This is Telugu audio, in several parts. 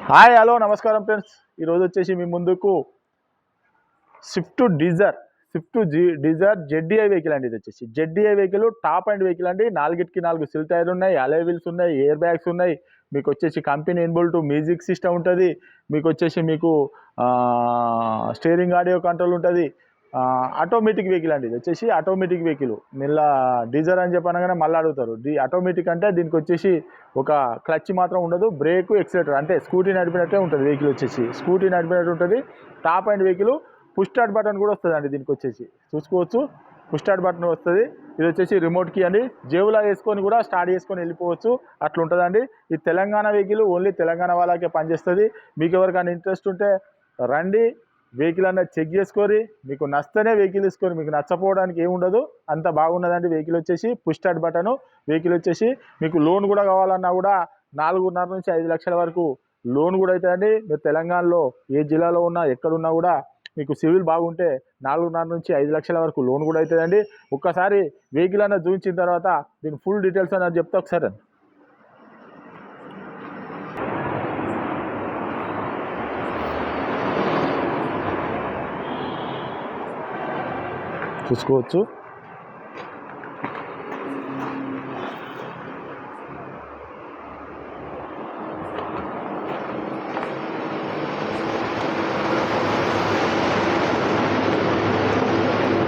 హాయ్ హలో నమస్కారం ఫ్రెండ్స్. ఈరోజు వచ్చేసి మీ ముందుకు స్విఫ్ట్ డిజైర్ జెడ్డీఐ వెహికల్ అండి. ఇది వచ్చేసి ZDi vehicle top and vehicle అండి. 4 సిల్ టైర్ ఉన్నాయి, అలై వీల్స్ ఉన్నాయి, ఎయిర్ బ్యాగ్స్ ఉన్నాయి. మీకు వచ్చేసి కంపెనీ ఇన్బుల్ట్ మ్యూజిక్ సిస్టమ్ ఉంటుంది. మీకు వచ్చేసి స్టీరింగ్ ఆడియో కంట్రోల్ ఉంటుంది. ఆటోమేటిక్ వెహికల్ అండి. ఇది వచ్చేసి ఆటోమేటిక్ వెహికల్. మళ్ళీ డీజర్ అని చెప్పనగానే మళ్ళీ అడుగుతారు. ఆటోమేటిక్ అంటే దీనికి వచ్చేసి ఒక క్లచ్ మాత్రం ఉండదు, బ్రేక్ ఎక్సిలేటర్ అంటే స్కూటీ నడిపినట్టే ఉంటుంది. వెహికల్ వచ్చేసి స్కూటీ నడిపినట్టు ఉంటుంది. Top and vehicle push start button కూడా వస్తుంది అండి. దీనికి వచ్చేసి చూసుకోవచ్చు, పుష్ స్టార్ట్ బటన్ వస్తుంది. ఇది వచ్చేసి రిమోట్ కీ అండి. జేబులా వేసుకొని కూడా స్టార్ట్ చేసుకొని వెళ్ళిపోవచ్చు, అట్లా ఉంటుందండి. ఇది తెలంగాణ వెహికల్, ఓన్లీ తెలంగాణ వాళ్ళకే పనిచేస్తుంది. మీకు ఎవరికైనా ఇంట్రెస్ట్ ఉంటే రండి, వెహికల్ అన్నది చెక్ చేసుకొని మీకు నచ్చితేనే వెహికల్ తీసుకొని, మీకు నచ్చపోవడానికి ఏముండదు. అంత బాగున్నదండి. వెహికల్ వచ్చేసి పుష్ స్టార్ట్ బటను. వెహికల్ వచ్చేసి మీకు లోన్ కూడా కావాలన్నా కూడా 4.5 నుంచి 5 లక్షల వరకు లోన్ కూడా అవుతుందండి. మీరు తెలంగాణలో ఏ జిల్లాలో ఉన్నా ఎక్కడున్నా కూడా మీకు సివిల్ బాగుంటే 4.5 నుంచి 5 లక్షల వరకు లోన్ కూడా అవుతుందండి. ఒక్కసారి వెహికల్ అన్నది చూపించిన తర్వాత దీని ఫుల్ డీటెయిల్స్ అన్నది చెప్తా ఒకసారి. చూసుకోవచ్చు,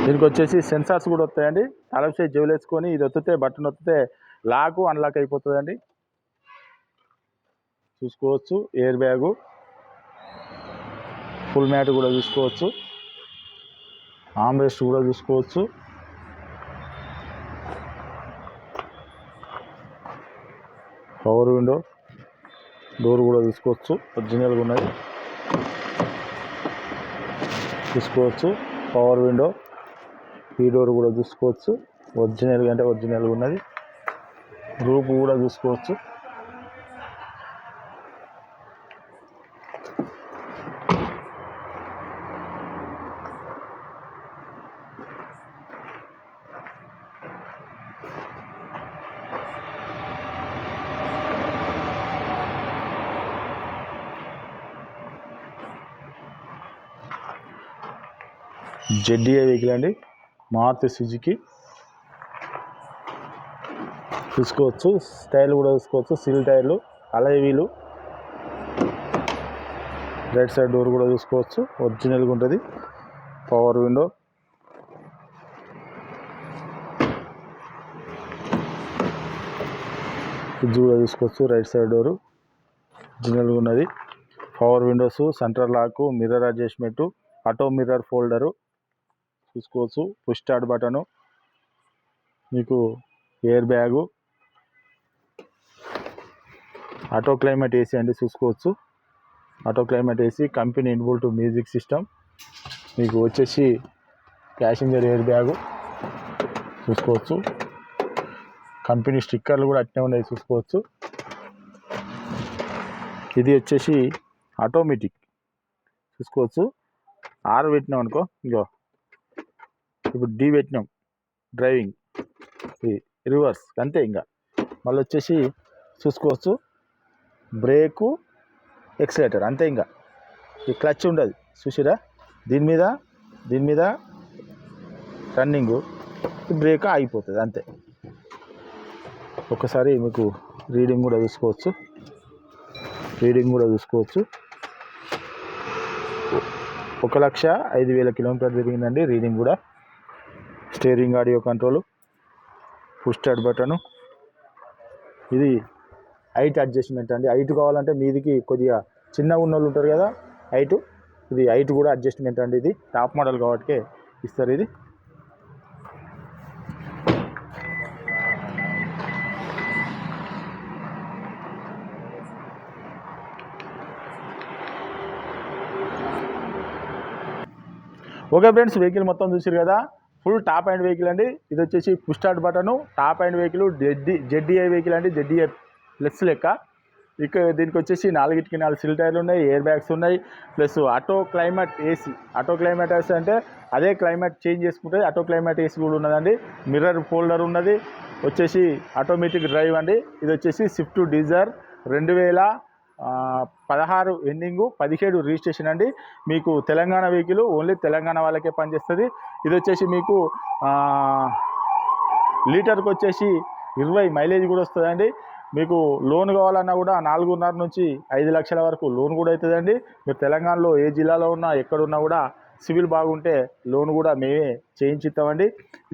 దీనికి వచ్చేసి సెన్సార్స్ కూడా వస్తాయండి. తలపై జేబులు వేసుకొని ఇది ఒత్తితే, బటన్ ఒత్తితే లాక్ అన్లాక్ అయిపోతుందండి. చూసుకోవచ్చు, ఎయిర్ బ్యాగు, ఫుల్ మ్యాట్ కూడా చూసుకోవచ్చు, ఆర్మ్రెస్ట్ కూడా చూసుకోవచ్చు. పవర్ విండో, డోర్ కూడా చూసుకోవచ్చు, ఒరిజినల్గా ఉన్నది. చూసుకోవచ్చు పవర్ విండో, ఈ డోర్ కూడా చూసుకోవచ్చు, ఒరిజినల్గా అంటే ఒరిజినల్గా ఉన్నది. రూప్ కూడా చూసుకోవచ్చు. జెడ్డీఐ వెహికల్ అండి, మారుతి సుజుకి. చూసుకోవచ్చు, టైర్లు కూడా చూసుకోవచ్చు, సిల్ టైర్లు, అలై వీలు, రైట్ సైడ్ డోర్ కూడా చూసుకోవచ్చు, ఒరిజినల్గా ఉంటుంది. పవర్ విండో, ఫ్రిడ్జ్ కూడా చూసుకోవచ్చు, రైట్ సైడ్ డోరు ఒరిజినల్గా ఉన్నది. Power windows, central lock, mirror adjustment, auto mirror folder చూసుకోవచ్చు, పుష్ స్టార్ట్ బటను, మీకు air bag, auto climate AC అండి. చూసుకోవచ్చు, auto climate AC, company inbuilt music system, మీకు వచ్చేసి ప్యాసింజర్ ఎయిర్ బ్యాగు చూసుకోవచ్చు. కంపెనీ స్టిక్కర్లు కూడా అట్నే ఉన్నాయి, చూసుకోవచ్చు. ఇది వచ్చేసి ఆటోమేటిక్. చూసుకోవచ్చు, ఆర్ పెట్టినాం అనుకో, ఇంకో ఇప్పుడు డి పెట్టినాం, డ్రైవింగ్, రివర్స్ అంతే. ఇంకా మళ్ళీ వచ్చేసి చూసుకోవచ్చు, బ్రేకు, ఎక్సిలేటర్ అంతే. ఇంకా ఈ క్లచ్ ఉండదు, చూసిరా. దీని మీద రన్నింగు, బ్రేక్ ఆగిపోతుంది అంతే. ఒకసారి మీకు రీడింగ్ కూడా చూసుకోవచ్చు, 1,05,000 కిలోమీటర్లు తిరిగిందండి రీడింగ్ కూడా. Steering audio control, push start button. ఇది హైట్ అడ్జస్ట్మెంట్ అండి. హైట్ కావాలంటే మీదికి కొద్దిగా చిన్నగా ఉన్న వాళ్ళు ఉంటారు కదా, ఇది హైట్ కూడా అడ్జస్ట్మెంట్ అండి. ఇది టాప్ మోడల్ కాబట్టి ఇస్తారు ఇది. ఓకే ఫ్రెండ్స్, వెహికల్ మొత్తం చూసారు కదా, ఫుల్ టాప్ అండ్ వెహికల్ అండి. ఇది వచ్చేసి push start button, top and vehicle, ZDi vehicle అండి. జెడ్డీఐ ప్లస్ లెక్క. దీనికి వచ్చేసి 4 సిల్ టైర్లు ఉన్నాయి, ఎయిర్ బ్యాగ్స్ ఉన్నాయి, plus auto climate AC. Auto climate AC అంటే అదే క్లైమేట్ చేంజ్ చేసుకుంటుంది. ఆటో క్లైమేట్ ఏసీ కూడా ఉన్నదండి. మిర్రర్ ఫోల్డర్ ఉన్నది. వచ్చేసి ఆటోమేటిక్ డ్రైవ్ అండి. ఇది వచ్చేసి స్విఫ్ట్ డిజైర్ 2000 16 ఎండింగు 17 రిజిస్ట్రేషన్ అండి. మీకు తెలంగాణ వెహికల్, ఓన్లీ తెలంగాణ వాళ్ళకే పనిచేస్తుంది. ఇది వచ్చేసి మీకు లీటర్కి వచ్చేసి 20 మైలేజ్ కూడా వస్తుందండి. మీకు లోన్ కావాలన్నా కూడా 4.5 నుంచి 5 లక్షల వరకు లోన్ కూడా అవుతుందండి. మీరు తెలంగాణలో ఏ జిల్లాలో ఉన్నా ఎక్కడున్నా కూడా సివిల్ బాగుంటే లోన్ కూడా మేమే చేయించిస్తామండి.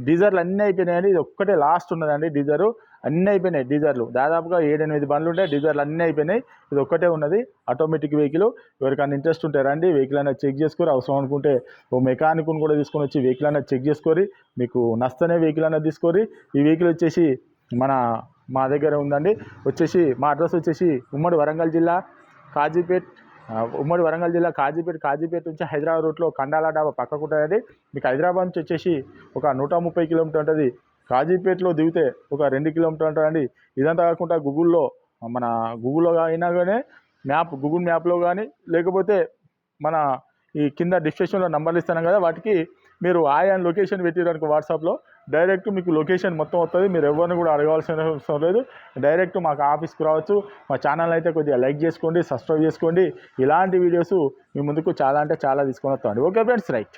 డీజర్లు అన్నీ అయిపోయినాయండి. ఇది ఒక్కటే లాస్ట్ ఉన్నదండి. డీజరు అన్నీ అయిపోయినాయి. డీజర్లు దాదాపుగా 7-8 బండ్లు ఉంటాయి. డీజర్లు అన్నీ అయిపోయినాయి. ఇది ఒక్కటే ఉన్నది ఆటోమేటిక్ వెహికల్. ఎవరికైనా ఇంట్రెస్ట్ ఉంటే రండి, వెహికల్ అనేది చెక్ చేసుకొని, అవసరం అనుకుంటే ఓ మెకానిక్ను కూడా తీసుకొని వచ్చి వెహికల్ అనేది చెక్ చేసుకొని, మీకు నచ్చనే వెహికల్ అనేది తీసుకొని, ఈ వెహికల్ వచ్చేసి మా దగ్గర ఉందండి. వచ్చేసి మా అడ్రస్ వచ్చేసి ఉమ్మడి వరంగల్ జిల్లా కాజీపేట్ నుంచి హైదరాబాద్ రూట్లో కండాల డాబా పక్కకు ఉంటుందండి. మీకు హైదరాబాద్ నుంచి వచ్చేసి ఒక 130 కిలోమీటర్ ఉంటుంది. కాజీపేట్లో దిగితే ఒక 2 కిలోమీటర్ ఉంటుందండి. ఇదంతా కాకుండా గూగుల్లో అయినా కానీ గూగుల్ మ్యాప్లో కానీ, లేకపోతే మన ఈ కింద డిస్క్రిప్షన్లో నంబర్లు ఇస్తాను కదా, వాటికి మీరు ఆయన లొకేషన్ పెట్టిరనుకో వాట్సాప్లో డైరెక్ట్ మీకు లొకేషన్ మొత్తం వస్తుంది. మీరు ఎవరిని కూడా అడగాల్సిన అవసరం లేదు. డైరెక్ట్ మాకు ఆఫీస్కి రావచ్చు. మా ఛానల్ అయితే కొద్దిగా లైక్ చేసుకోండి, సబ్స్క్రైబ్ చేసుకోండి. ఇలాంటి వీడియోస్ మీ ముందుకు చాలా అంటే చాలా తీసుకొని వస్తామండి. Okay friends, right.